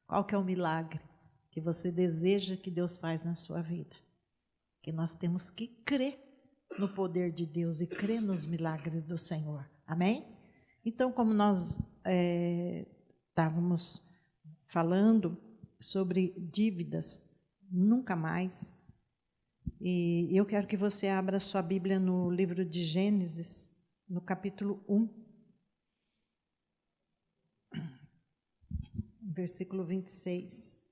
Qual que é o milagre que você deseja que Deus faz na sua vida? Que nós temos que crer no poder de Deus e crer nos milagres do Senhor. Amém? Então, como nós estávamos falando sobre dívidas, nunca mais, e eu quero que você abra sua Bíblia no livro de Gênesis, no capítulo 1, versículo 26.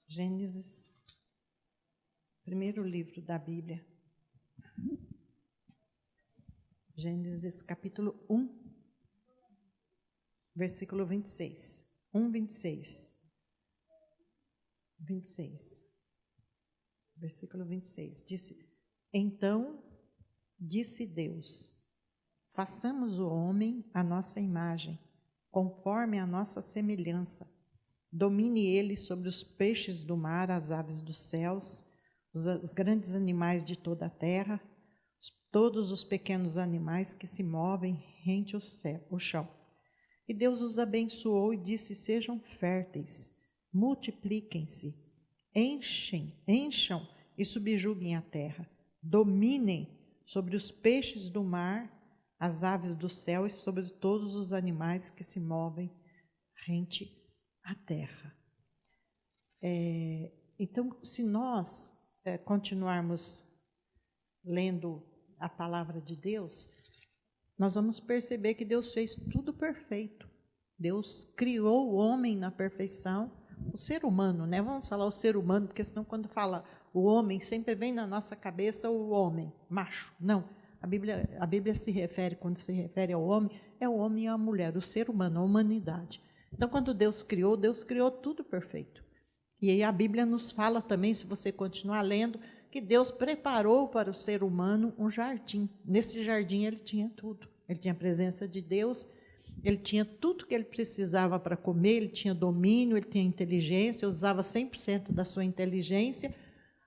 Gênesis, primeiro livro da Bíblia. Gênesis, capítulo 1, versículo 26. 1, 26. 26. Versículo 26. Então disse Deus: façamos o homem à nossa imagem, conforme a nossa semelhança. Domine ele sobre os peixes do mar, as aves dos céus, os grandes animais de toda a terra, todos os pequenos animais que se movem rente o chão. E Deus os abençoou e disse: sejam férteis, multipliquem-se, encham e subjuguem a terra, dominem sobre os peixes do mar, as aves do céu e sobre todos os animais que se movem rente a terra. Então, se nós continuarmos lendo a palavra de Deus, nós vamos perceber que Deus fez tudo perfeito. Deus criou o homem na perfeição, o ser humano, né? Vamos falar o ser humano, porque senão quando fala o homem, sempre vem na nossa cabeça o homem, macho. Não, a Bíblia se refere, quando se refere ao homem, é o homem e a mulher, o ser humano, a humanidade. Então, quando Deus criou tudo perfeito. E aí a Bíblia nos fala também, se você continuar lendo, que Deus preparou para o ser humano um jardim. Nesse jardim ele tinha tudo. Ele tinha a presença de Deus, ele tinha tudo que ele precisava para comer, ele tinha domínio, ele tinha inteligência, usava 100% da sua inteligência,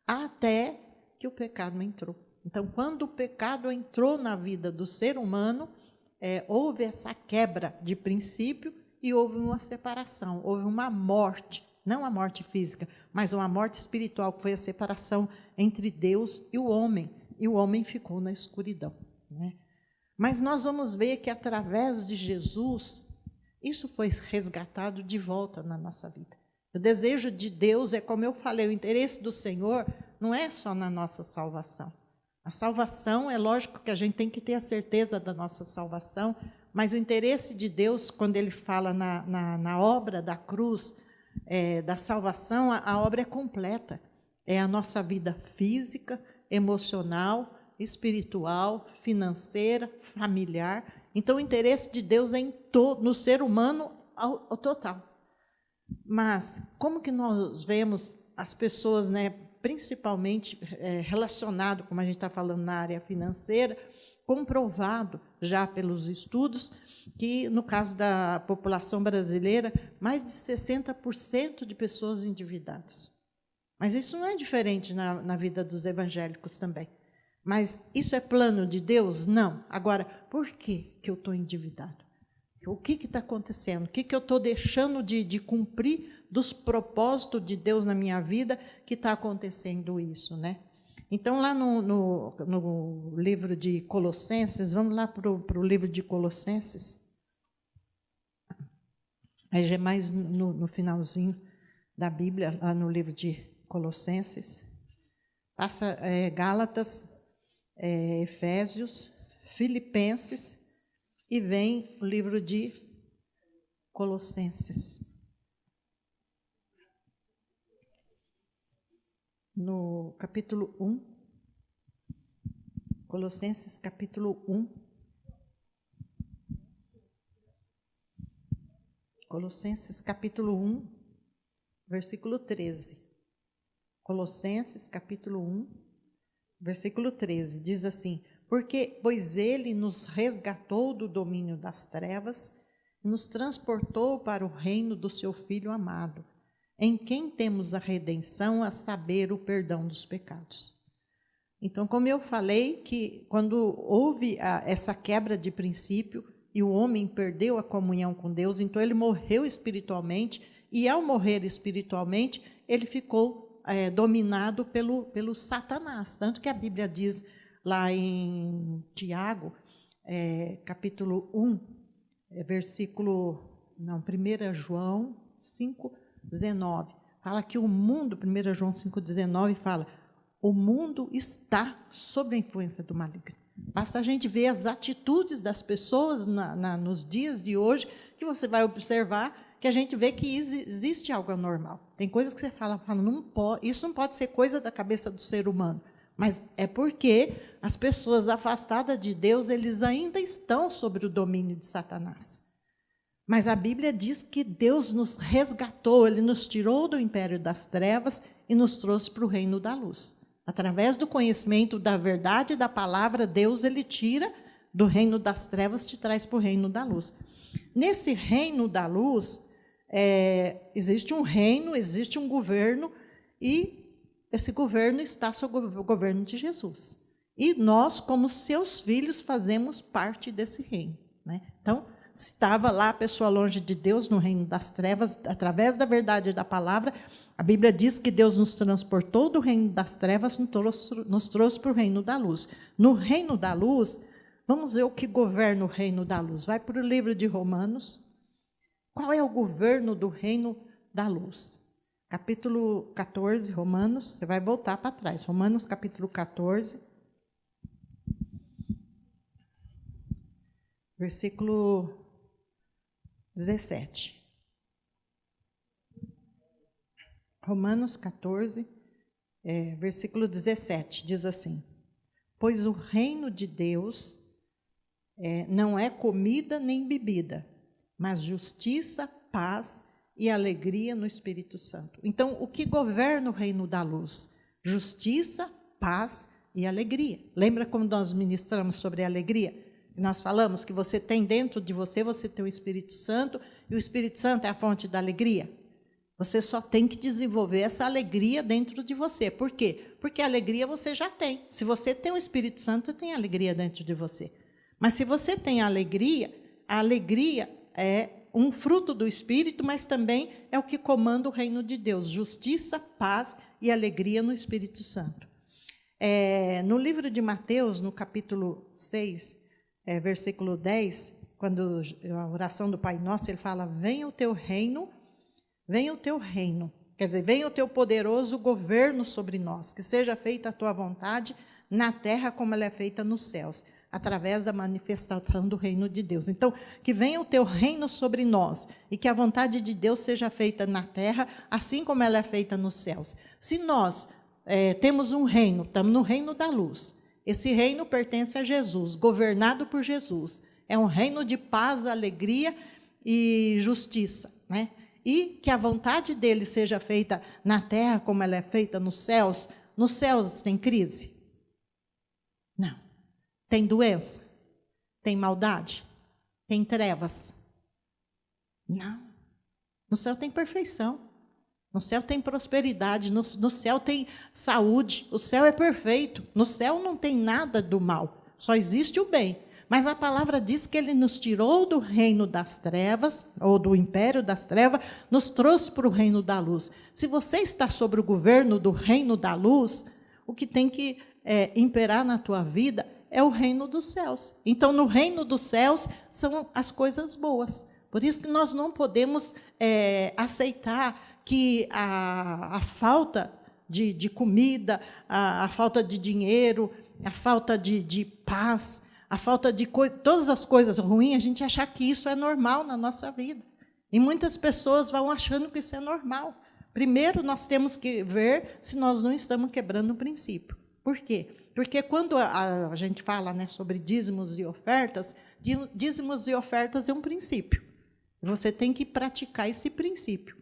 até que o pecado entrou. Então, quando o pecado entrou na vida do ser humano, houve essa quebra de princípio, e houve uma separação, houve uma morte, não a morte física, mas uma morte espiritual, que foi a separação entre Deus e o homem ficou na escuridão, né? Mas nós vamos ver que através de Jesus, isso foi resgatado de volta na nossa vida. O desejo de Deus é, como eu falei, o interesse do Senhor não é só na nossa salvação. A salvação, é lógico que a gente tem que ter a certeza da nossa salvação, mas o interesse de Deus, quando Ele fala na obra da cruz, da salvação, a obra é completa. É a nossa vida física, emocional, espiritual, financeira, familiar. Então, o interesse de Deus é no ser humano ao total. Mas, como que nós vemos as pessoas, né, principalmente relacionado, como a gente está falando na área financeira, comprovado já pelos estudos que, no caso da população brasileira, mais de 60% de pessoas endividadas. Mas isso não é diferente na vida dos evangélicos também. Mas isso é plano de Deus? Não. Agora, por que eu estou endividado? O que está acontecendo? O que eu estou deixando de cumprir dos propósitos de Deus na minha vida que está acontecendo isso, né? Então, lá no livro de Colossenses, vamos lá para o livro de Colossenses. Aí já é mais no finalzinho da Bíblia, lá no livro de Colossenses. Passa Gálatas, Efésios, Filipenses, e vem o livro de Colossenses. No capítulo 1, Colossenses capítulo 1, Colossenses capítulo 1, versículo 13. Colossenses capítulo 1, versículo 13, diz assim: pois ele nos resgatou do domínio das trevas e nos transportou para o reino do seu Filho amado, em quem temos a redenção, a saber, o perdão dos pecados. Então, como eu falei, que quando houve essa quebra de princípio e o homem perdeu a comunhão com Deus, então ele morreu espiritualmente, e ao morrer espiritualmente, ele ficou dominado pelo Satanás. Tanto que a Bíblia diz lá em Tiago, capítulo 1, versículo, não, 1 João 5,19, fala que o mundo, 1 João 5,19 fala, o mundo está sob a influência do maligno. Basta a gente ver as atitudes das pessoas nos dias de hoje, que você vai observar que a gente vê que existe algo anormal. Tem coisas que você fala não pode, isso não pode ser coisa da cabeça do ser humano, mas é porque as pessoas afastadas de Deus, eles ainda estão sob o domínio de Satanás. Mas a Bíblia diz que Deus nos resgatou, Ele nos tirou do império das trevas e nos trouxe para o reino da luz. Através do conhecimento da verdade da palavra, Deus, Ele tira do reino das trevas e te traz para o reino da luz. Nesse reino da luz, existe um reino, existe um governo, e esse governo está sob o governo de Jesus. E nós, como seus filhos, fazemos parte desse reino, né? Então, se estava lá a pessoa longe de Deus, no reino das trevas, através da verdade da palavra, a Bíblia diz que Deus nos transportou do reino das trevas, nos trouxe para o reino da luz. No reino da luz, vamos ver o que governa o reino da luz. Vai para o livro de Romanos. Qual é o governo do reino da luz? Capítulo 14, Romanos, você vai voltar para trás. Romanos, capítulo 14, versículo 17. Romanos 14, versículo 17, diz assim: pois o reino de Deus não é comida nem bebida, mas justiça, paz e alegria no Espírito Santo. Então, o que governa o reino da luz? Justiça, paz e alegria. Lembra como nós ministramos sobre a alegria? Nós falamos que você tem dentro de você, você tem o Espírito Santo, e o Espírito Santo é a fonte da alegria. Você só tem que desenvolver essa alegria dentro de você. Por quê? Porque a alegria você já tem. Se você tem o Espírito Santo, tem alegria dentro de você. Mas se você tem a alegria é um fruto do Espírito, mas também é o que comanda o reino de Deus. Justiça, paz e alegria no Espírito Santo. No livro de Mateus, no capítulo 6, versículo 10, quando a oração do Pai Nosso, ele fala, venha o teu reino, quer dizer, venha o teu poderoso governo sobre nós, que seja feita a tua vontade na terra como ela é feita nos céus, através da manifestação do reino de Deus. Então, que venha o teu reino sobre nós e que a vontade de Deus seja feita na terra, assim como ela é feita nos céus. Se nós temos um reino, estamos no reino da luz, esse reino pertence a Jesus, governado por Jesus. É um reino de paz, alegria e justiça, né? E que a vontade dele seja feita na terra como ela é feita nos céus. Nos céus tem crise? Não. Tem doença? Tem maldade? Tem trevas? Não. No céu tem perfeição. No céu tem prosperidade. No céu tem saúde. O céu é perfeito. No céu não tem nada do mal. Só existe o bem. Mas a palavra diz que ele nos tirou do reino das trevas, ou do império das trevas, nos trouxe para o reino da luz. Se você está sob o governo do reino da luz, o que tem que imperar na tua vida é o reino dos céus. Então, no reino dos céus são as coisas boas. Por isso que nós não podemos aceitar que a falta de comida, a falta de dinheiro, a falta de paz, a falta de todas as coisas ruins, a gente achar que isso é normal na nossa vida. E muitas pessoas vão achando que isso é normal. Primeiro, nós temos que ver se nós não estamos quebrando o princípio. Por quê? Porque quando a gente fala, né, sobre dízimos e ofertas é um princípio. Você tem que praticar esse princípio.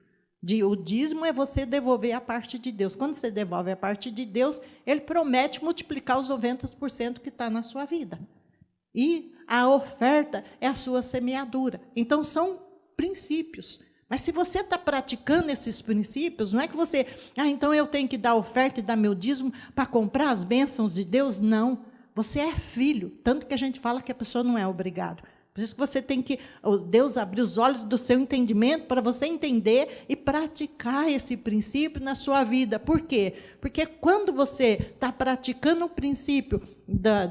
O dízimo é você devolver a parte de Deus. Quando você devolve a parte de Deus, Ele promete multiplicar os 90% que está na sua vida. E a oferta é a sua semeadura. Então, são princípios. Mas se você está praticando esses princípios, não é que você, então eu tenho que dar oferta e dar meu dízimo para comprar as bênçãos de Deus. Não. Você é filho. Tanto que a gente fala que a pessoa não é obrigada. Por isso que você tem que, Deus abrir os olhos do seu entendimento para você entender e praticar esse princípio na sua vida. Por quê? Porque quando você está praticando o princípio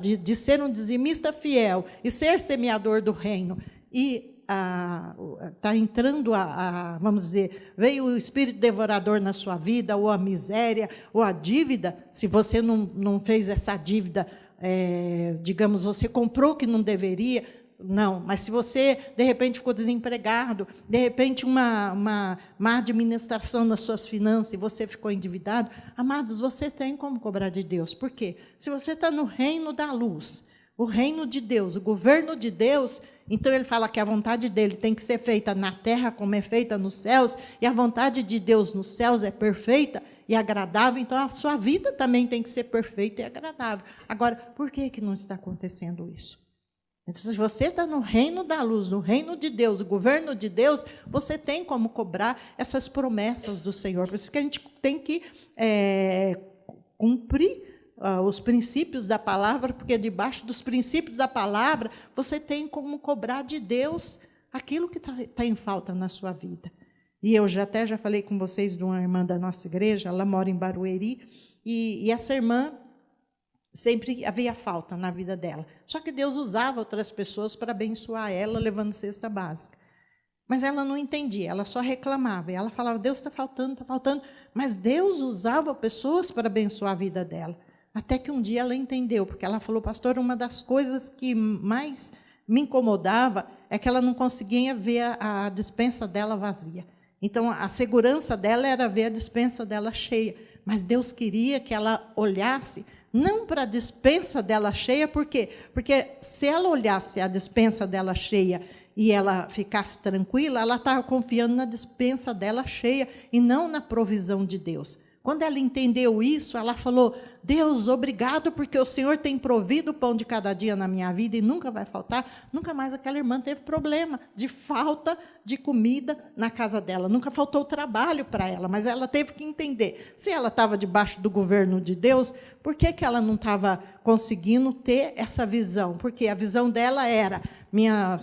de ser um dizimista fiel e ser semeador do reino, e está entrando vamos dizer, veio o espírito devorador na sua vida, ou a miséria, ou a dívida, se você não fez essa dívida, digamos, você comprou o que não deveria. Não, mas se você, de repente, ficou desempregado, de repente, uma má administração nas suas finanças e você ficou endividado, amados, você tem como cobrar de Deus. Por quê? Se você está no reino da luz, o reino de Deus, o governo de Deus, então ele fala que a vontade dele tem que ser feita na terra como é feita nos céus, e a vontade de Deus nos céus é perfeita e agradável, então a sua vida também tem que ser perfeita e agradável. Agora, por que não está acontecendo isso? Então, se você está no reino da luz, no reino de Deus, o governo de Deus, você tem como cobrar essas promessas do Senhor. Por isso que a gente tem que cumprir os princípios da palavra, porque debaixo dos princípios da palavra, você tem como cobrar de Deus aquilo que está em falta na sua vida. E eu já falei com vocês de uma irmã da nossa igreja, ela mora em Barueri, e essa irmã, sempre havia falta na vida dela. Só que Deus usava outras pessoas para abençoar ela, levando cesta básica. Mas ela não entendia, ela só reclamava. E ela falava, Deus está faltando. Mas Deus usava pessoas para abençoar a vida dela. Até que um dia ela entendeu, porque ela falou, pastor, uma das coisas que mais me incomodava é que ela não conseguia ver a despensa dela vazia. Então, a segurança dela era ver a despensa dela cheia. Mas Deus queria que ela olhasse não para a despensa dela cheia, por quê? Porque se ela olhasse a despensa dela cheia e ela ficasse tranquila, ela estava confiando na despensa dela cheia e não na provisão de Deus. Quando ela entendeu isso, ela falou, Deus, obrigado, porque o Senhor tem provido o pão de cada dia na minha vida e nunca vai faltar. Nunca mais aquela irmã teve problema de falta de comida na casa dela. Nunca faltou trabalho para ela, mas ela teve que entender. Se ela estava debaixo do governo de Deus, por que ela não estava conseguindo ter essa visão? Porque a visão dela era, minha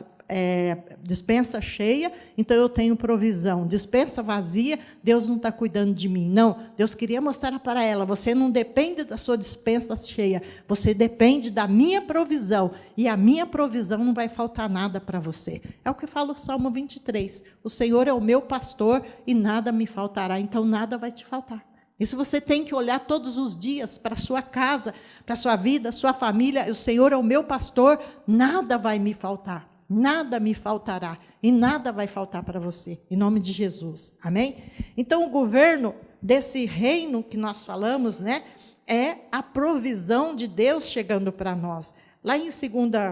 despensa cheia, então eu tenho provisão. Despensa vazia, Deus não está cuidando de mim. Não, Deus queria mostrar para ela, você não depende da sua despensa cheia, você depende da minha provisão, e a minha provisão não vai faltar nada para você. É o que fala o Salmo 23. O Senhor é o meu pastor e nada me faltará, então nada vai te faltar. Isso você tem que olhar todos os dias para a sua casa, para a sua vida, sua família. O Senhor é o meu pastor, nada vai me faltar. Nada me faltará e nada vai faltar para você, em nome de Jesus, amém? Então, o governo desse reino que nós falamos, né, é a provisão de Deus chegando para nós. Lá em 2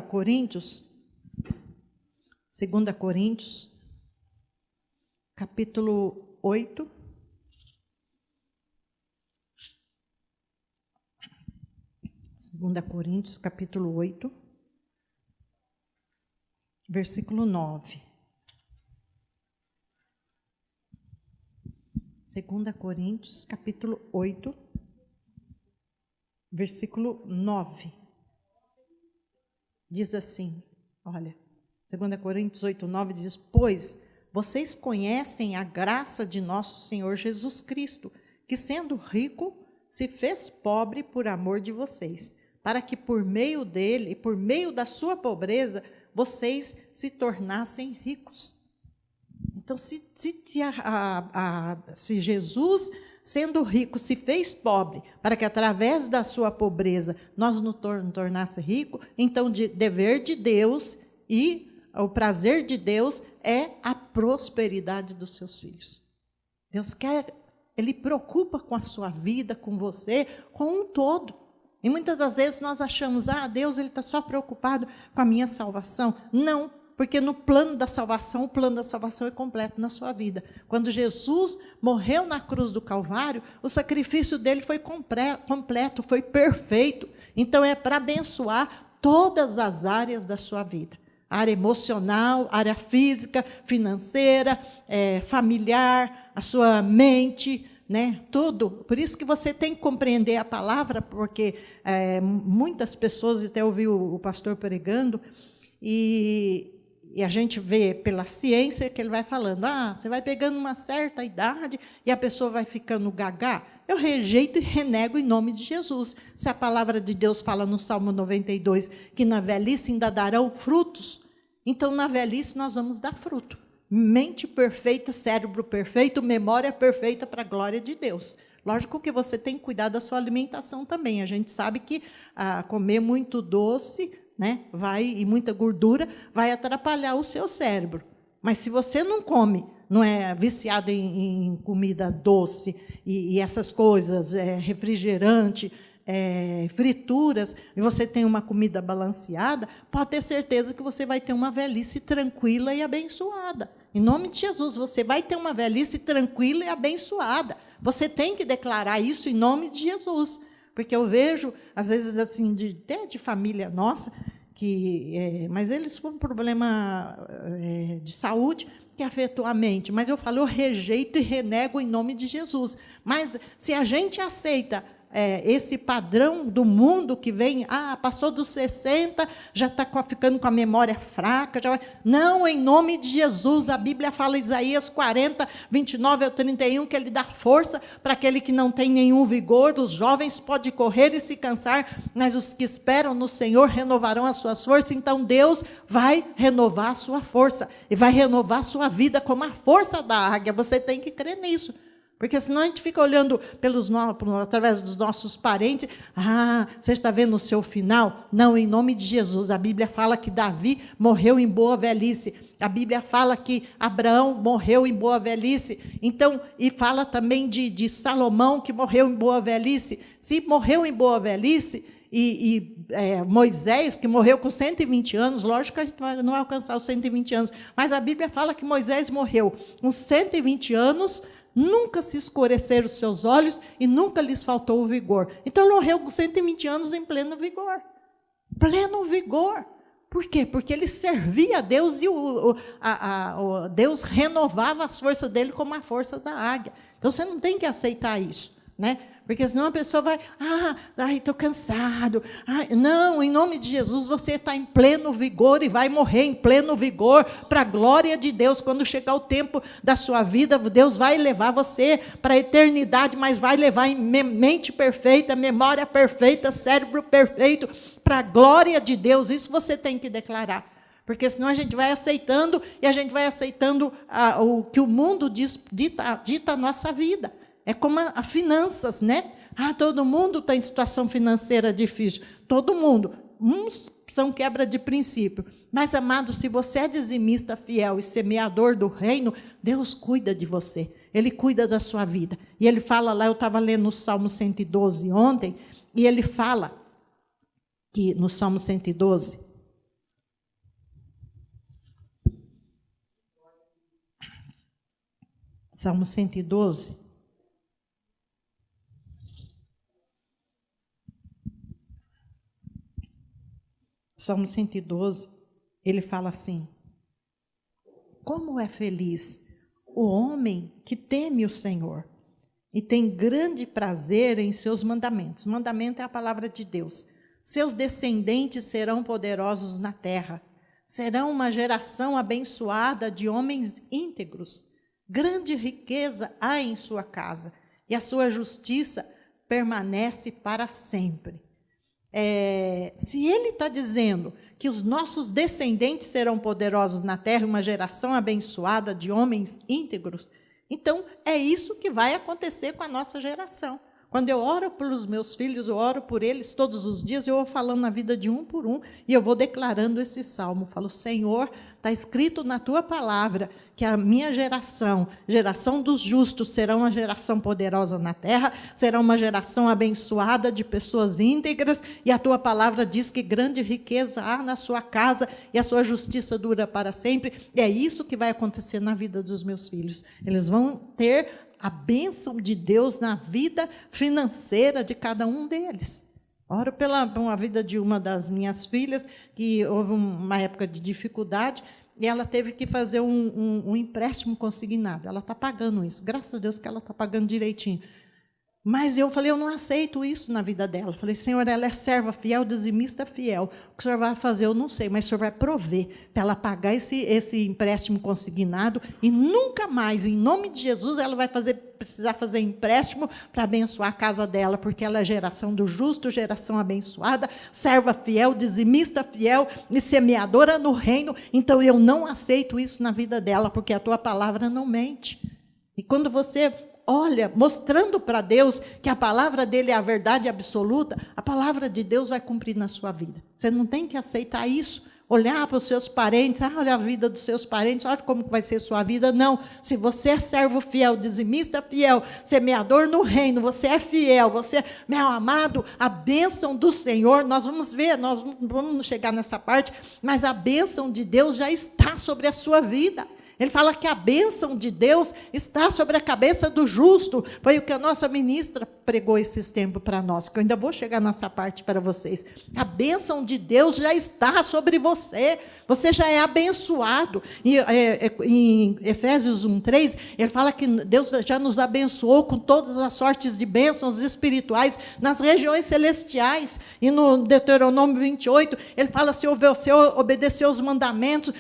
Coríntios, capítulo 8, capítulo 8, versículo 9. 2 Coríntios, capítulo 8, versículo 9. Diz assim, olha, 2 Coríntios 8, 9 diz, pois vocês conhecem a graça de nosso Senhor Jesus Cristo, que sendo rico, se fez pobre por amor de vocês, para que por meio dele, e por meio da sua pobreza, vocês se tornassem ricos. Então, se Jesus, sendo rico, se fez pobre, para que através da sua pobreza nós nos tornasse rico, então o dever de Deus e o prazer de Deus é a prosperidade dos seus filhos. Deus quer, Ele preocupa com a sua vida, com você, com um todo. E muitas das vezes nós achamos, Deus ele está só preocupado com a minha salvação. Não, porque no plano da salvação, o plano da salvação é completo na sua vida. Quando Jesus morreu na cruz do Calvário, o sacrifício dele foi completo, foi perfeito. Então é para abençoar todas as áreas da sua vida. Área emocional, área física, financeira, familiar, a sua mente, né, tudo. Por isso que você tem que compreender a palavra, porque muitas pessoas, até ouvi o pastor pregando, e E a gente vê pela ciência que ele vai falando, você vai pegando uma certa idade e a pessoa vai ficando gagá. Eu rejeito e renego em nome de Jesus. Se a palavra de Deus fala no Salmo 92 que na velhice ainda darão frutos, então na velhice nós vamos dar fruto. Mente perfeita, cérebro perfeito, memória perfeita para a glória de Deus. Lógico que você tem que cuidar da sua alimentação também. A gente sabe que comer muito doce, né, e muita gordura vai atrapalhar o seu cérebro. Mas se você não come, não é viciado em comida doce e essas coisas, refrigerante, frituras, e você tem uma comida balanceada, pode ter certeza que você vai ter uma velhice tranquila e abençoada. Em nome de Jesus, você vai ter uma velhice tranquila e abençoada. Você tem que declarar isso em nome de Jesus. Porque eu vejo, às vezes, assim, até de família nossa, mas eles foram um problema de saúde que afetou a mente. Mas eu falo, eu rejeito e renego em nome de Jesus. Mas se a gente aceita esse padrão do mundo que vem, passou dos 60, já está ficando com a memória fraca. Não, em nome de Jesus, a Bíblia fala em Isaías 40, 29 ao 31, que ele dá força para aquele que não tem nenhum vigor. Os jovens podem correr e se cansar, mas os que esperam no Senhor renovarão as suas forças. Então Deus vai renovar a sua força e vai renovar a sua vida como a força da águia. Você tem que crer nisso. Porque senão a gente fica olhando através dos nossos parentes. Você está vendo o seu final? Não, em nome de Jesus. A Bíblia fala que Davi morreu em boa velhice. A Bíblia fala que Abraão morreu em boa velhice. Então, e fala também de Salomão, que morreu em boa velhice. Se morreu em boa velhice, Moisés, que morreu com 120 anos, lógico que a gente não vai alcançar os 120 anos, mas a Bíblia fala que Moisés morreu com 120 anos, nunca se escureceram os seus olhos e nunca lhes faltou o vigor. Então, ele morreu com 120 anos em pleno vigor. Pleno vigor. Por quê? Porque ele servia a Deus e Deus renovava as forças dele como a força da águia. Então, você não tem que aceitar isso, né? Porque senão a pessoa vai, estou cansado. Não, em nome de Jesus, você está em pleno vigor e vai morrer em pleno vigor, para a glória de Deus. Quando chegar o tempo da sua vida, Deus vai levar você para a eternidade, mas vai levar em mente perfeita, memória perfeita, cérebro perfeito, para a glória de Deus. Isso você tem que declarar. Porque senão a gente vai aceitando, e a gente vai aceitando o que o mundo dita a nossa vida. É como as finanças, né? Todo mundo está em situação financeira difícil. Todo mundo. Uns são quebra de princípio. Mas, amado, se você é dizimista fiel e semeador do reino, Deus cuida de você. Ele cuida da sua vida. E ele fala lá, eu estava lendo o Salmo 112 ontem, e ele fala que no Salmo 112... Salmo 112... Salmo 112, ele fala assim: como é feliz o homem que teme o Senhor e tem grande prazer em seus mandamentos. Mandamento é a palavra de Deus. Seus descendentes serão poderosos na terra. Serão uma geração abençoada de homens íntegros. Grande riqueza há em sua casa, e a sua justiça permanece para sempre. Se ele está dizendo que os nossos descendentes serão poderosos na terra, uma geração abençoada de homens íntegros, então é isso que vai acontecer com a nossa geração. Quando eu oro pelos meus filhos, eu oro por eles todos os dias, eu vou falando na vida de um por um, e eu vou declarando esse salmo. Eu falo, Senhor, está escrito na tua palavra que a minha geração dos justos, será uma geração poderosa na terra, será uma geração abençoada de pessoas íntegras, e a tua palavra diz que grande riqueza há na sua casa, e a sua justiça dura para sempre. E é isso que vai acontecer na vida dos meus filhos. Eles vão ter a bênção de Deus na vida financeira de cada um deles. Oro pela vida de uma das minhas filhas, que houve uma época de dificuldade, e ela teve que fazer um empréstimo consignado. Ela está pagando isso. Graças a Deus que ela está pagando direitinho. Mas eu falei, eu não aceito isso na vida dela. Falei, Senhor, ela é serva fiel, dizimista fiel. O que o Senhor vai fazer, eu não sei, mas o Senhor vai prover para ela pagar esse empréstimo consignado e nunca mais, em nome de Jesus, ela vai precisar fazer empréstimo para abençoar a casa dela, porque ela é geração do justo, geração abençoada, serva fiel, dizimista fiel e semeadora no reino. Então, eu não aceito isso na vida dela, porque a tua palavra não mente. E quando você olha, mostrando para Deus que a palavra dele é a verdade absoluta, a palavra de Deus vai cumprir na sua vida. Você não tem que aceitar isso, olhar para os seus parentes, olha a vida dos seus parentes, olha como vai ser a sua vida. Não, se você é servo fiel, dizimista fiel, semeador no reino, você é fiel, você, meu amado, a bênção do Senhor, nós vamos ver, nós vamos chegar nessa parte, mas a bênção de Deus já está sobre a sua vida. Ele fala que a bênção de Deus está sobre a cabeça do justo. Foi o que a nossa ministra pregou esses tempos para nós, que eu ainda vou chegar nessa parte para vocês. A bênção de Deus já está sobre você. Você já é abençoado. E, em Efésios 1:3, ele fala que Deus já nos abençoou com todas as sortes de bênçãos espirituais nas regiões celestiais. E no Deuteronômio 28, ele fala, se você obedecer os mandamentos,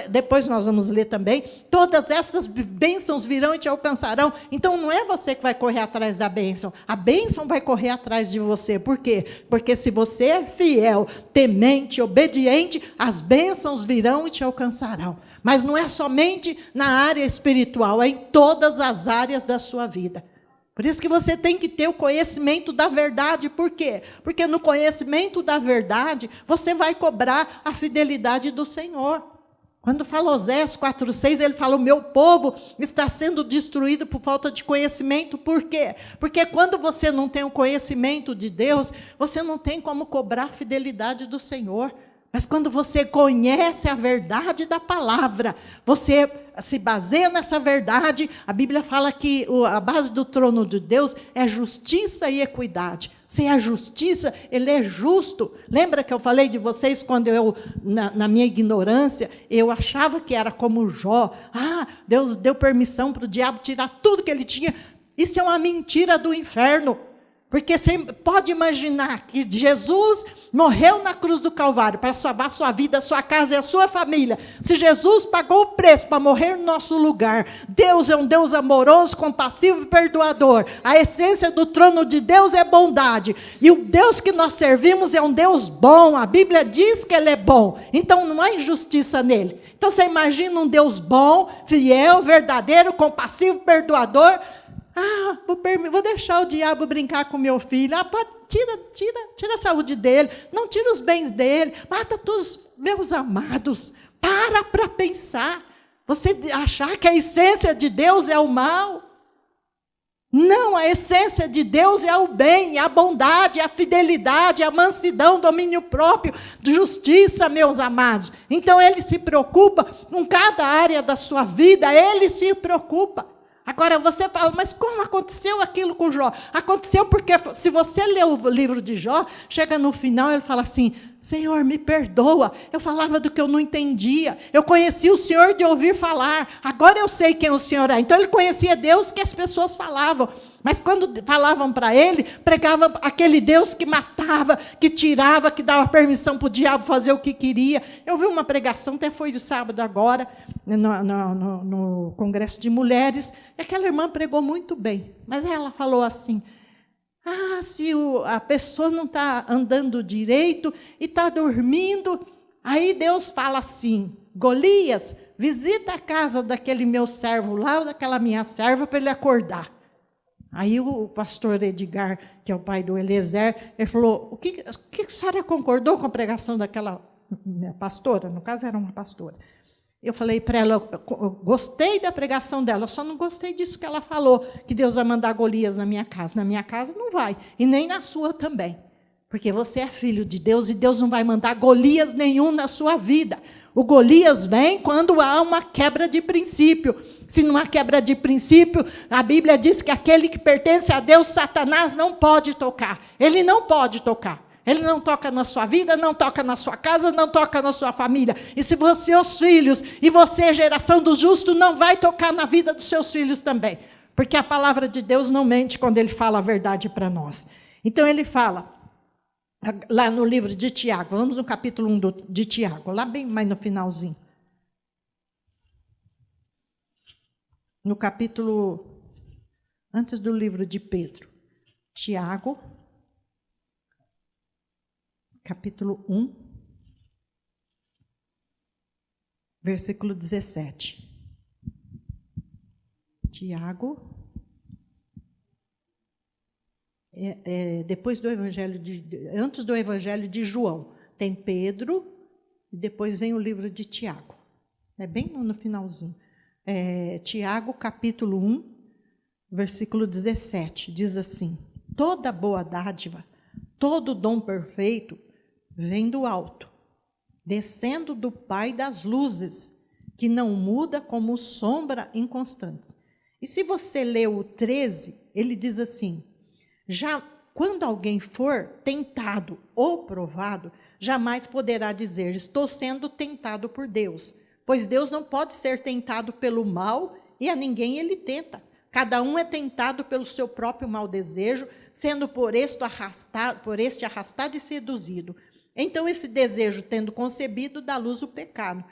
depois nós vamos ler também, todas essas bênçãos virão e te alcançarão. Então, não é você que vai correr atrás da bênção. A bênção vai correr atrás de você. Por quê? Porque se você é fiel, temente, obediente, as bênçãos virão e te alcançarão. Mas não é somente na área espiritual, é em todas as áreas da sua vida. Por isso que você tem que ter o conhecimento da verdade. Por quê? Porque no conhecimento da verdade, você vai cobrar a fidelidade do Senhor. Quando fala Oséias 4:6, ele fala, o meu povo está sendo destruído por falta de conhecimento. Por quê? Porque quando você não tem o conhecimento de Deus, você não tem como cobrar a fidelidade do Senhor. Mas quando você conhece a verdade da palavra, você se baseia nessa verdade. A Bíblia fala que a base do trono de Deus é justiça e equidade. Se é justiça, ele é justo. Lembra que eu falei de vocês quando eu, na minha ignorância, eu achava que era como Jó. Deus deu permissão para o diabo tirar tudo que ele tinha. Isso é uma mentira do inferno. Porque você pode imaginar que Jesus morreu na cruz do Calvário para salvar a sua vida, a sua casa e a sua família. Se Jesus pagou o preço para morrer no nosso lugar, Deus é um Deus amoroso, compassivo e perdoador. A essência do trono de Deus é bondade. E o Deus que nós servimos é um Deus bom. A Bíblia diz que ele é bom. Então não há injustiça nele. Então você imagina um Deus bom, fiel, verdadeiro, compassivo, perdoador. Vou deixar o diabo brincar com meu filho. Tira a saúde dele. Não tira os bens dele. Mata todos, meus amados. Para pensar. Você achar que a essência de Deus é o mal. Não, a essência de Deus é o bem, a bondade, a fidelidade, a mansidão, domínio próprio, justiça, meus amados. Então, ele se preocupa com cada área da sua vida. Ele se preocupa. Agora você fala, mas como aconteceu aquilo com Jó? Aconteceu porque, se você ler o livro de Jó, chega no final, ele fala assim, Senhor, me perdoa, eu falava do que eu não entendia, eu conhecia o Senhor de ouvir falar, agora eu sei quem o Senhor é. Então ele conhecia Deus que as pessoas falavam, mas quando falavam para ele, pregava aquele Deus que matava, que tirava, que dava permissão para o diabo fazer o que queria. Eu vi uma pregação, até foi de sábado agora, no Congresso de Mulheres, e aquela irmã pregou muito bem, mas ela falou assim, se a pessoa não está andando direito e está dormindo, aí Deus fala assim, Golias, visita a casa daquele meu servo lá, ou daquela minha serva, para ele acordar. Aí o pastor Edgar, que é o pai do Eliezer, ele falou, o que a senhora concordou com a pregação daquela pastora? No caso, era uma pastora. Eu falei para ela, eu gostei da pregação dela, só não gostei disso que ela falou, que Deus vai mandar Golias na minha casa. Na minha casa não vai, e nem na sua também. Porque você é filho de Deus, e Deus não vai mandar Golias nenhum na sua vida. O Golias vem quando há uma quebra de princípio. Se não há quebra de princípio, a Bíblia diz que aquele que pertence a Deus, Satanás não pode tocar. Ele não pode tocar. Ele não toca na sua vida, não toca na sua casa, não toca na sua família. E se você é os filhos, e você é geração do justo, não vai tocar na vida dos seus filhos também. porque a palavra de Deus não mente quando ele fala a verdade para nós. Então ele fala, lá no livro de Tiago, vamos no capítulo 1 de Tiago, lá bem mais no finalzinho. No capítulo, antes do livro de Pedro, Tiago, capítulo 1, versículo 17. Tiago, depois do evangelho antes do evangelho de João, tem Pedro, e depois vem o livro de Tiago. É bem no finalzinho. Tiago, capítulo 1, versículo 17, diz assim: toda boa dádiva, todo dom perfeito, vem do alto, descendo do Pai das luzes, que não muda como sombra inconstante. E se você lê o 13, ele diz assim: já quando alguém for tentado ou provado, jamais poderá dizer, estou sendo tentado por Deus, pois Deus não pode ser tentado pelo mal e a ninguém ele tenta. Cada um é tentado pelo seu próprio mau desejo, sendo por este arrastado e seduzido. Então esse desejo, tendo concebido, dá luz o pecado.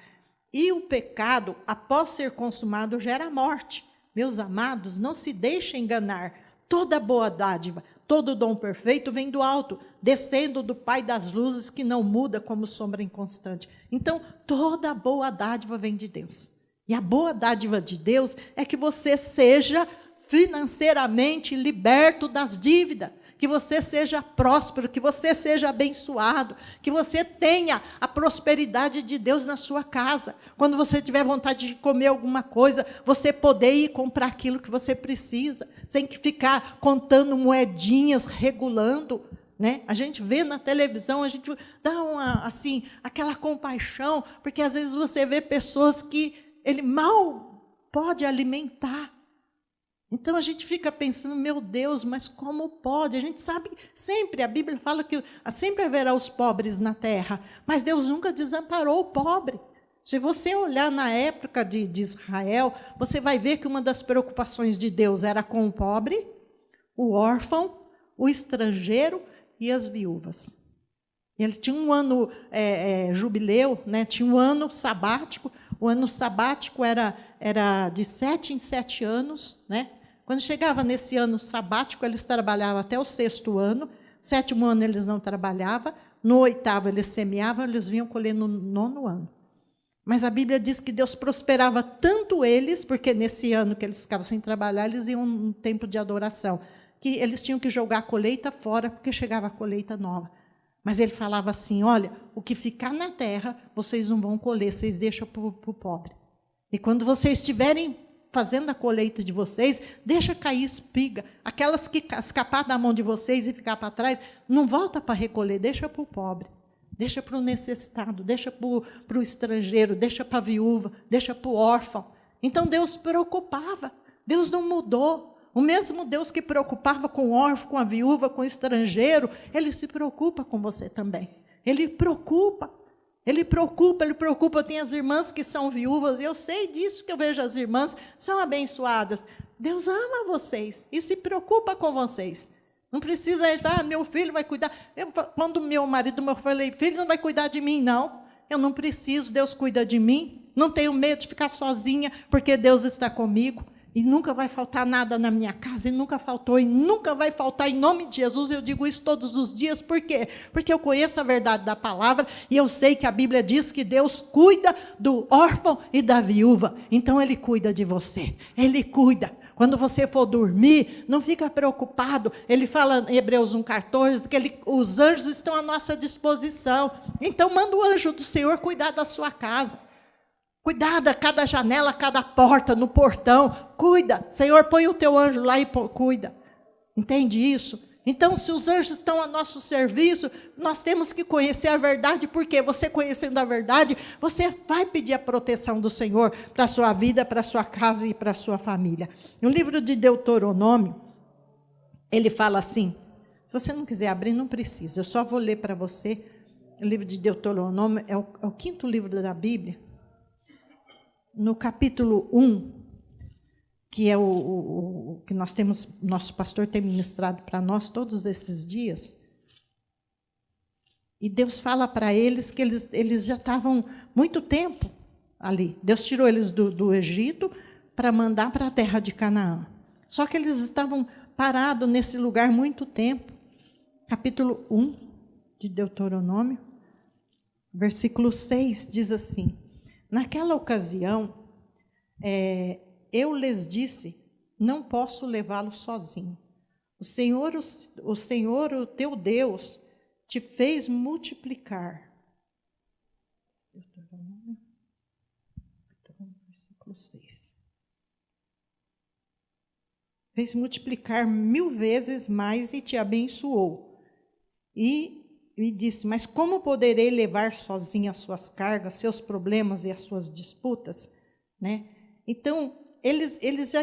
E o pecado, após ser consumado, gera morte. Meus amados, não se deixem enganar. Toda boa dádiva, todo dom perfeito vem do alto, descendo do Pai das luzes, que não muda como sombra inconstante. Então, toda boa dádiva vem de Deus. E a boa dádiva de Deus é que você seja financeiramente liberto das dívidas, que você seja próspero, que você seja abençoado, que você tenha a prosperidade de Deus na sua casa. Quando você tiver vontade de comer alguma coisa, você poder ir comprar aquilo que você precisa, sem que ficar contando moedinhas, regulando, né? A gente vê na televisão, a gente dá aquela compaixão, porque às vezes você vê pessoas que ele mal pode alimentar. Então a gente fica pensando, meu Deus, mas como pode? A gente sabe, sempre, a Bíblia fala que sempre haverá os pobres na terra, mas Deus nunca desamparou o pobre. Se você olhar na época de Israel, você vai ver que uma das preocupações de Deus era com o pobre, o órfão, o estrangeiro e as viúvas. Ele tinha um ano jubileu, né? Tinha um ano sabático. O ano sabático era de 7 em 7 anos, né? Quando chegava nesse ano sabático, eles trabalhavam até o 6º ano. 7º ano eles não trabalhavam. No 8º eles semeavam, eles vinham colher no 9º ano. Mas a Bíblia diz que Deus prosperava tanto eles, porque nesse ano que eles ficavam sem trabalhar, eles iam num tempo de adoração, que eles tinham que jogar a colheita fora, porque chegava a colheita nova. Mas ele falava assim, olha, o que ficar na terra, vocês não vão colher, vocês deixam para o pobre. E quando vocês estiverem fazendo a colheita de vocês, deixa cair espiga. Aquelas que escapar da mão de vocês e ficar para trás, não volta para recolher, deixa para o pobre, deixa para o necessitado, deixa para o estrangeiro, deixa para a viúva, deixa para o órfão. Então Deus preocupava, Deus não mudou. O mesmo Deus que preocupava com o órfão, com a viúva, com o estrangeiro, Ele se preocupa com você também. Ele preocupa. Ele preocupa. Eu tenho as irmãs que são viúvas, eu sei disso, que eu vejo as irmãs, são abençoadas. Deus ama vocês e se preocupa com vocês. Não precisa, meu filho vai cuidar. Quando meu marido me falou, filho não vai cuidar de mim, não. Eu não preciso, Deus cuida de mim. Não tenho medo de ficar sozinha, porque Deus está comigo. E nunca vai faltar nada na minha casa, e nunca faltou, e nunca vai faltar, em nome de Jesus. Eu digo isso todos os dias, por quê? Porque eu conheço a verdade da palavra, e eu sei que a Bíblia diz que Deus cuida do órfão e da viúva, então Ele cuida de você, Ele cuida. Quando você for dormir, não fica preocupado. Ele fala em Hebreus 1,14, que os anjos estão à nossa disposição, então manda o anjo do Senhor cuidar da sua casa. Cuidado a cada janela, a cada porta, no portão. Cuida. Senhor, põe o teu anjo lá e cuida. Entende isso? Então, se os anjos estão a nosso serviço, nós temos que conhecer a verdade, porque você conhecendo a verdade, você vai pedir a proteção do Senhor para a sua vida, para a sua casa e para a sua família. No livro de Deuteronômio, ele fala assim, se você não quiser abrir, não precisa, eu só vou ler para você. O livro de Deuteronômio é o 5º livro da Bíblia. No capítulo 1, que é o que nós temos, nosso pastor tem ministrado para nós todos esses dias. E Deus fala para eles que eles já estavam muito tempo ali. Deus tirou eles do Egito para mandar para a terra de Canaã. Só que eles estavam parados nesse lugar muito tempo. Capítulo 1 de Deuteronômio, versículo 6, diz assim: naquela ocasião, eu lhes disse, não posso levá-lo sozinho. O Senhor, o teu Deus, te fez multiplicar. Versículo 6. Fez multiplicar 1000 vezes mais e te abençoou. E disse, mas como poderei levar sozinho as suas cargas, seus problemas e as suas disputas? Né? Então, eles já...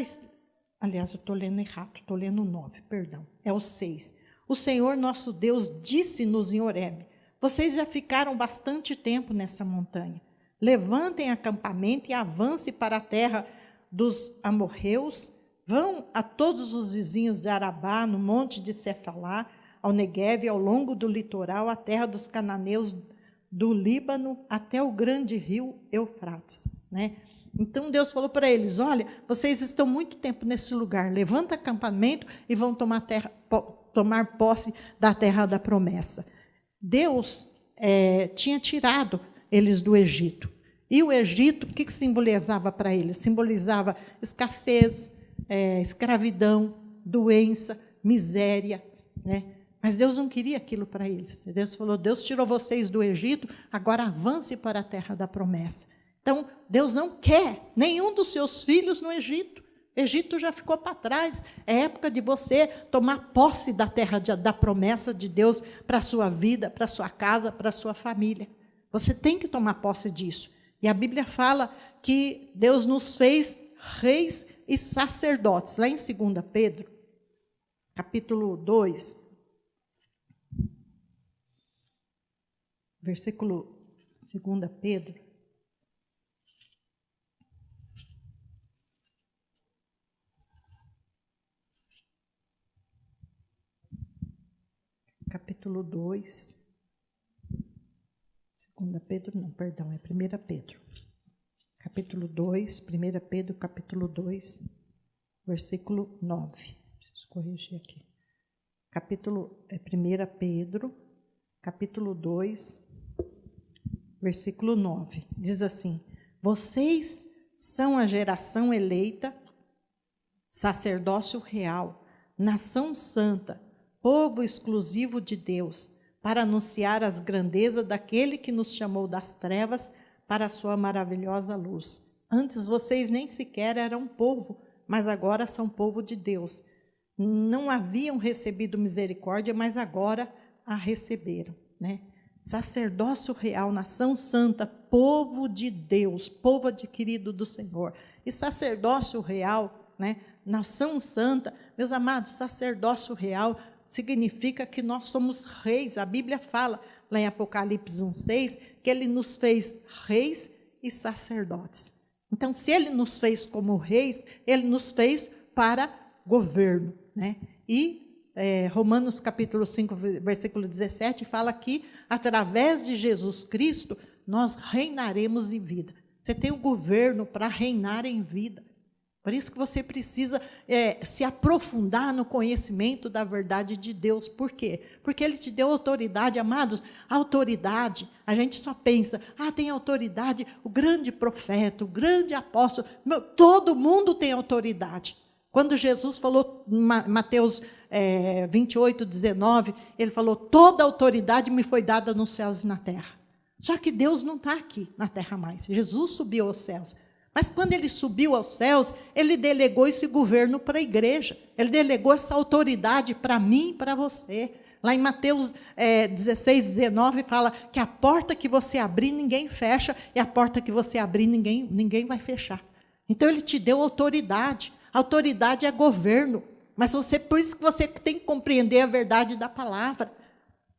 Aliás, eu estou lendo errado, estou lendo o 9, perdão. É o 6. O Senhor nosso Deus disse-nos em Horebe, vocês já ficaram bastante tempo nessa montanha. Levantem acampamento e avance para a terra dos amorreus. Vão a todos os vizinhos de Arabá, no monte de Cefalá, ao Negueve, ao longo do litoral, à terra dos cananeus, do Líbano, até o grande rio Eufrates. Né? Então, Deus falou para eles, olha, vocês estão muito tempo nesse lugar, levanta acampamento e vão tomar posse da terra da promessa. Deus tinha tirado eles do Egito. E o Egito, o que simbolizava para eles? Simbolizava escassez, escravidão, doença, miséria. Né? Mas Deus não queria aquilo para eles. Deus falou, Deus tirou vocês do Egito, agora avance para a terra da promessa. Então, Deus não quer nenhum dos seus filhos no Egito. O Egito já ficou para trás. É época de você tomar posse da terra da promessa de Deus para a sua vida, para a sua casa, para a sua família. Você tem que tomar posse disso. E a Bíblia fala que Deus nos fez reis e sacerdotes. Lá em 2 Pedro, capítulo 2, versículo 2 Pedro, capítulo 2, 2 Pedro, não, perdão, é 1 Pedro. Capítulo 2, 1 Pedro, capítulo 2, versículo 9. Preciso corrigir aqui. 1 Pedro, capítulo 2, versículo 9. Diz assim, vocês são a geração eleita, sacerdócio real, nação santa, povo exclusivo de Deus, para anunciar as grandezas daquele que nos chamou das trevas para a sua maravilhosa luz. Antes vocês nem sequer eram povo, mas agora são povo de Deus. Não haviam recebido misericórdia, mas agora a receberam. Né? Sacerdócio real, nação santa, povo de Deus, povo adquirido do Senhor. E sacerdócio real, né? Nação santa, meus amados, sacerdócio real significa que nós somos reis. A Bíblia fala, lá em Apocalipse 1:6, que ele nos fez reis e sacerdotes. Então, se ele nos fez como reis, ele nos fez para governo. Né? E Romanos capítulo 5, versículo 17, fala que, através de Jesus Cristo, nós reinaremos em vida. Você tem o governo para reinar em vida. Por isso que você precisa se aprofundar no conhecimento da verdade de Deus. Por quê? Porque Ele te deu autoridade, amados. A autoridade, a gente só pensa, tem autoridade o grande profeta, o grande apóstolo. Todo mundo tem autoridade. Quando Jesus falou, Mateus 28, 19, Ele falou, toda autoridade me foi dada nos céus e na terra. Só que Deus não está aqui na terra mais. Jesus subiu aos céus. Mas quando ele subiu aos céus, ele delegou esse governo para a igreja. Ele delegou essa autoridade para mim e para você. Lá em Mateus 16, 19, fala que a porta que você abrir, ninguém fecha, e a porta que você abrir, ninguém vai fechar. Então, ele te deu autoridade. Autoridade é governo. Mas por isso que você tem que compreender a verdade da palavra.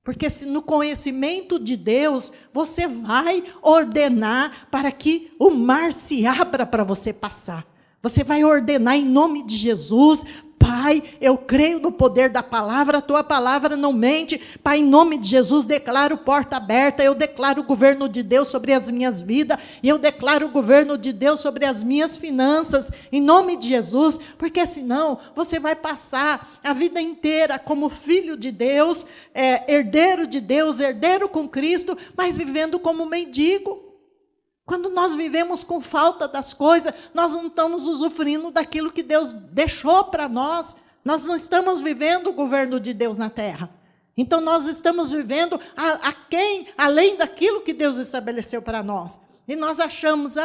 Porque se no conhecimento de Deus, você vai ordenar para que o mar se abra para você passar. Você vai ordenar em nome de Jesus. Pai, eu creio no poder da palavra, a tua palavra não mente. Pai, em nome de Jesus, declaro porta aberta, eu declaro o governo de Deus sobre as minhas vidas, e eu declaro o governo de Deus sobre as minhas finanças, em nome de Jesus, porque senão você vai passar a vida inteira como filho de Deus, herdeiro de Deus, herdeiro com Cristo, mas vivendo como mendigo. Quando nós vivemos com falta das coisas, nós não estamos usufruindo daquilo que Deus deixou para nós. Nós não estamos vivendo o governo de Deus na terra. Então, nós estamos vivendo além daquilo que Deus estabeleceu para nós. E nós achamos,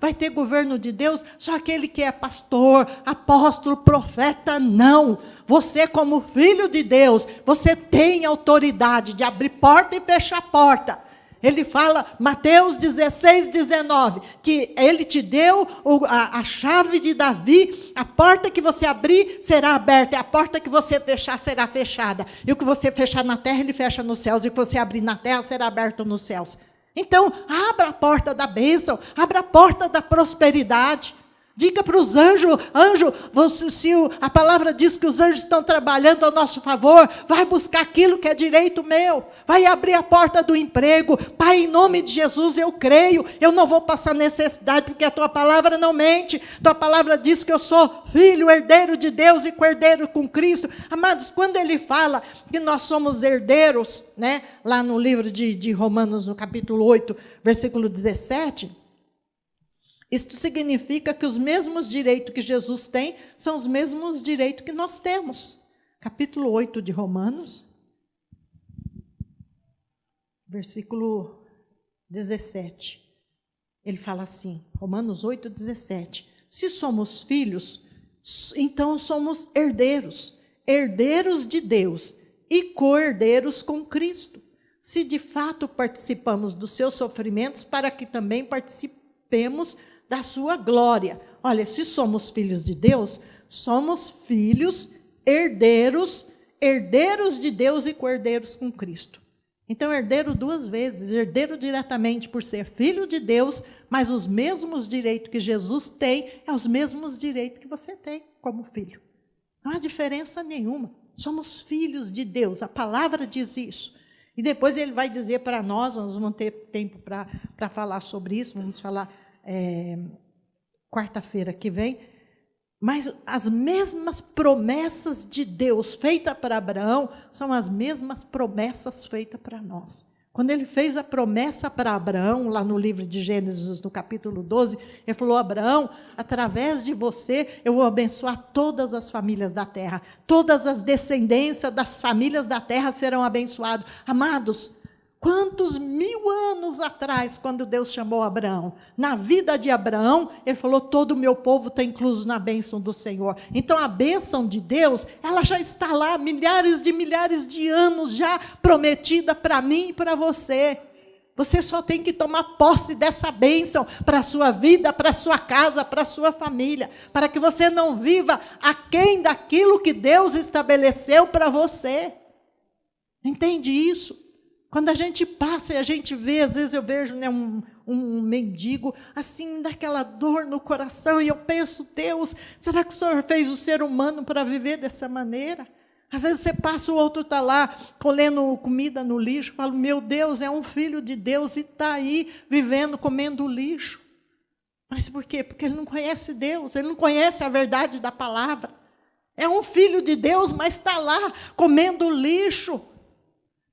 vai ter governo de Deus só aquele que é pastor, apóstolo, profeta. Não. Você, como filho de Deus, você tem autoridade de abrir porta e fechar porta. Ele fala, Mateus 16, 19, que ele te deu a chave de Davi, a porta que você abrir será aberta, e a porta que você fechar será fechada. E o que você fechar na terra, ele fecha nos céus, e o que você abrir na terra será aberto nos céus. Então, abra a porta da bênção, abra a porta da prosperidade. Diga para os anjos, se a palavra diz que os anjos estão trabalhando ao nosso favor, vai buscar aquilo que é direito meu, vai abrir a porta do emprego. Pai, em nome de Jesus, eu creio, eu não vou passar necessidade, porque a tua palavra não mente, tua palavra diz que eu sou filho, herdeiro de Deus e co-herdeiro com Cristo. Amados, quando ele fala que nós somos herdeiros, né, lá no livro de Romanos, no capítulo 8, versículo 17... Isto significa que os mesmos direitos que Jesus tem são os mesmos direitos que nós temos. Capítulo 8 de Romanos, versículo 17. Ele fala assim, Romanos 8, 17. Se somos filhos, então somos herdeiros, herdeiros de Deus e co-herdeiros com Cristo. Se de fato participamos dos seus sofrimentos, para que também participemos da sua glória. Olha, se somos filhos de Deus, somos filhos, herdeiros de Deus e co-herdeiros com Cristo. Então, herdeiro duas vezes, herdeiro diretamente por ser filho de Deus, mas os mesmos direitos que Jesus tem, é os mesmos direitos que você tem como filho. Não há diferença nenhuma. Somos filhos de Deus, a palavra diz isso. E depois ele vai dizer para nós vamos ter tempo para falar sobre isso, vamos falar quarta-feira que vem, mas as mesmas promessas de Deus feitas para Abraão são as mesmas promessas feitas para nós. Quando ele fez a promessa para Abraão, lá no livro de Gênesis, no capítulo 12, ele falou, Abraão, através de você, eu vou abençoar todas as famílias da terra, todas as descendências das famílias da terra serão abençoadas. Amados, quantos 1000 anos atrás, quando Deus chamou Abraão, na vida de Abraão, ele falou, todo o meu povo está incluso na bênção do Senhor. Então, a bênção de Deus, ela já está lá, milhares de anos já prometida para mim e para você. Você só tem que tomar posse dessa bênção para a sua vida, para a sua casa, para a sua família, para que você não viva aquém daquilo que Deus estabeleceu para você. Entende isso? Quando a gente passa e a gente vê, às vezes eu vejo, né, um mendigo, assim, daquela dor no coração, e eu penso, Deus, será que o Senhor fez o ser humano para viver dessa maneira? Às vezes você passa, o outro está lá, colhendo comida no lixo, falo, meu Deus, é um filho de Deus e está aí, vivendo, comendo lixo. Mas por quê? Porque ele não conhece Deus, ele não conhece a verdade da palavra. É um filho de Deus, mas está lá, comendo lixo.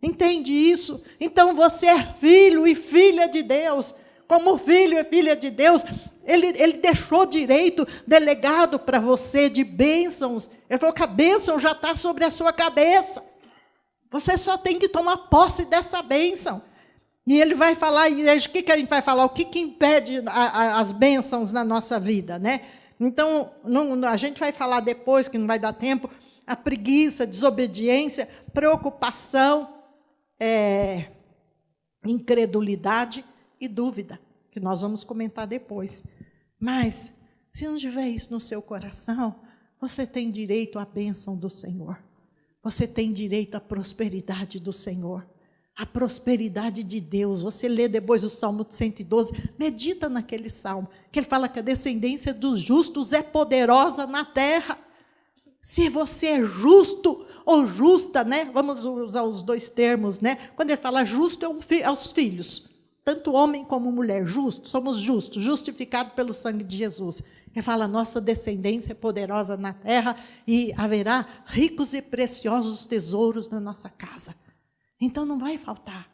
Entende isso? Então você é filho e filha de Deus. Como filho e filha de Deus, ele deixou direito delegado para você de bênçãos. Ele falou que a bênção já está sobre a sua cabeça. Você só tem que tomar posse dessa bênção. E ele vai falar, e o que a gente vai falar? O que impede as bênçãos na nossa vida, né? Então, a gente vai falar depois, que não vai dar tempo, a preguiça, desobediência, preocupação, incredulidade e dúvida, que nós vamos comentar depois. Mas, se não tiver isso no seu coração, você tem direito à bênção do Senhor. Você tem direito à prosperidade do Senhor. a prosperidade de Deus. Você lê depois o Salmo 112, medita naquele salmo, que ele fala que a descendência dos justos é poderosa na terra. Se você é justo ou justa, né? Vamos usar os dois termos, né? Quando ele fala justo, aos filhos, tanto homem como mulher, justo, somos justos, justificados pelo sangue de Jesus. Ele fala, nossa descendência é poderosa na terra e haverá ricos e preciosos tesouros na nossa casa. Então não vai faltar,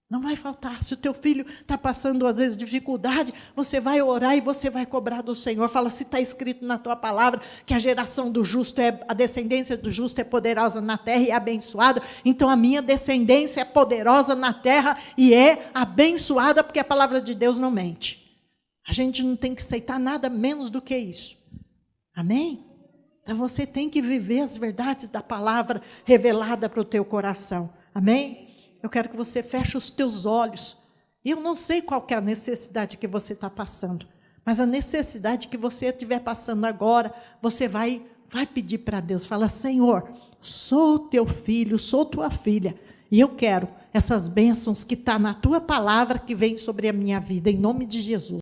não vai faltar. Se o teu filho está passando às vezes dificuldade, você vai orar e você vai cobrar do Senhor. Fala, se está escrito na tua palavra que a geração do justo, a descendência do justo é poderosa na terra e é abençoada, então a minha descendência é poderosa na terra e é abençoada, porque a palavra de Deus não mente. A gente não tem que aceitar nada menos do que isso. Amém? Então você tem que viver as verdades da palavra revelada para o teu coração. Amém? Eu quero que você feche os teus olhos. Eu não sei qual que é a necessidade que você está passando, mas a necessidade que você estiver passando agora, você vai pedir para Deus. Fala, Senhor, sou teu filho, sou tua filha, e eu quero essas bênçãos que estão na tua palavra que vem sobre a minha vida, em nome de Jesus.